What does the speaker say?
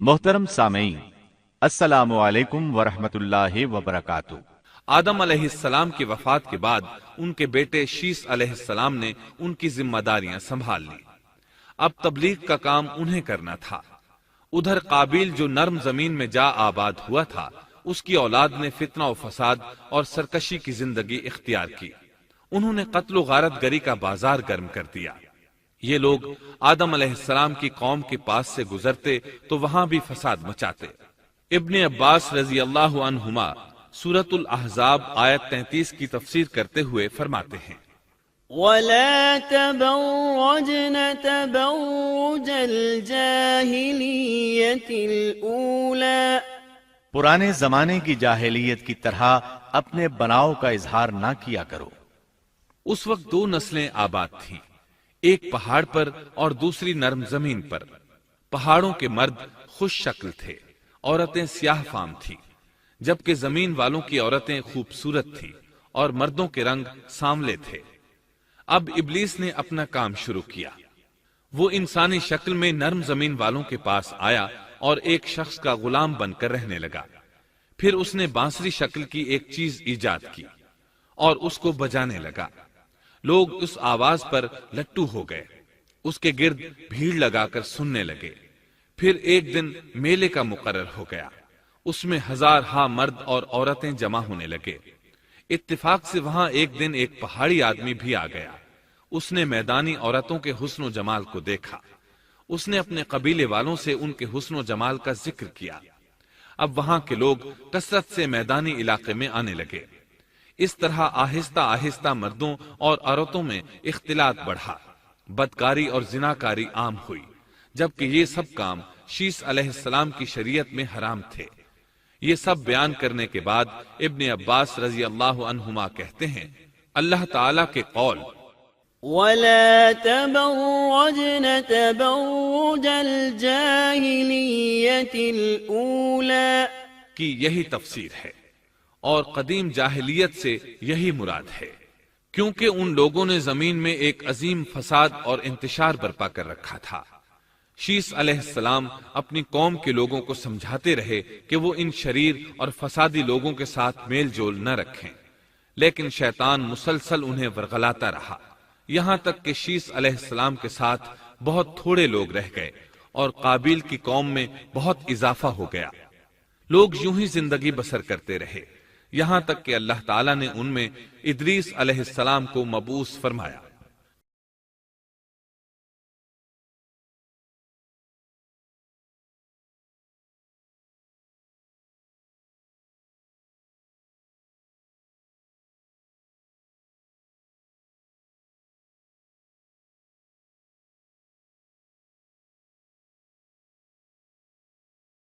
محترم سامعین، السلام علیکم ورحمۃ اللہ وبرکاتہ۔ آدم علیہ السلام کی وفات کے بعد ان کے بیٹے شیس علیہ السلام نے ان کی ذمہ داریاں سنبھال لی۔ اب تبلیغ کا کام انہیں کرنا تھا۔ ادھر قابیل جو نرم زمین میں جا آباد ہوا تھا، اس کی اولاد نے فتنہ و فساد اور سرکشی کی زندگی اختیار کی۔ انہوں نے قتل و غارت گری کا بازار گرم کر دیا۔ یہ لوگ آدم علیہ السلام کی قوم کے پاس سے گزرتے تو وہاں بھی فساد مچاتے۔ ابن عباس رضی اللہ عنہما سورۃ الاحزاب آیت 33 کی تفسیر کرتے ہوئے فرماتے ہیں، وَلَا تَبَرَّجْنَ تَبَرُّجَ الْجَاهِلِيَّةِ الْأُولَى، پرانے زمانے کی جاہلیت کی طرح اپنے بناؤ کا اظہار نہ کیا کرو۔ اس وقت دو نسلیں آباد تھیں، ایک پہاڑ پر اور دوسری نرم زمین پر۔ پہاڑوں کے مرد خوش شکل تھے، عورتیں سیاہ فام تھیں، جبکہ زمین والوں کی عورتیں خوبصورت تھیں اور مردوں کے رنگ سانولے تھے۔ اب ابلیس نے اپنا کام شروع کیا۔ وہ انسانی شکل میں نرم زمین والوں کے پاس آیا اور ایک شخص کا غلام بن کر رہنے لگا۔ پھر اس نے بانسری شکل کی ایک چیز ایجاد کی اور اس کو بجانے لگا۔ لوگ اس آواز پر لٹو ہو گئے، اس کے گرد بھیڑ لگا کر سننے لگے۔ پھر ایک دن میلے کا مقرر ہو گیا، اس میں ہزار ہا مرد اور عورتیں جمع ہونے لگے۔ اتفاق سے وہاں ایک دن ایک پہاڑی آدمی بھی آ گیا۔ اس نے میدانی عورتوں کے حسن و جمال کو دیکھا۔ اس نے اپنے قبیلے والوں سے ان کے حسن و جمال کا ذکر کیا۔ اب وہاں کے لوگ کثرت سے میدانی علاقے میں آنے لگے۔ اس طرح آہستہ آہستہ مردوں اور عورتوں میں اختلاط بڑھا، بدکاری اور زناکاری عام ہوئی، جبکہ یہ سب کام شیس علیہ السلام کی شریعت میں حرام تھے۔ یہ سب بیان کرنے کے بعد ابن عباس رضی اللہ عنہما کہتے ہیں، اللہ تعالیٰ کے قول وَلَا تَبَرَّجْنَ تَبَرُّجَ الْجَاهِلِيَّةِ الْأُولَى کی یہی تفسیر ہے، اور قدیم جاہلیت سے یہی مراد ہے، کیونکہ ان لوگوں نے زمین میں ایک عظیم فساد اور انتشار برپا کر رکھا تھا۔ شیس علیہ السلام اپنی قوم کے لوگوں کو سمجھاتے رہے کہ وہ ان شریر اور فسادی لوگوں کے ساتھ میل جول نہ رکھیں، لیکن شیطان مسلسل انہیں ورغلاتا رہا، یہاں تک کہ شیس علیہ السلام کے ساتھ بہت تھوڑے لوگ رہ گئے اور قابیل کی قوم میں بہت اضافہ ہو گیا۔ لوگ یوں ہی زندگی بسر کرتے رہے، یہاں تک کہ اللہ تعالیٰ نے ان میں ادریس علیہ السلام کو مبعوث فرمایا۔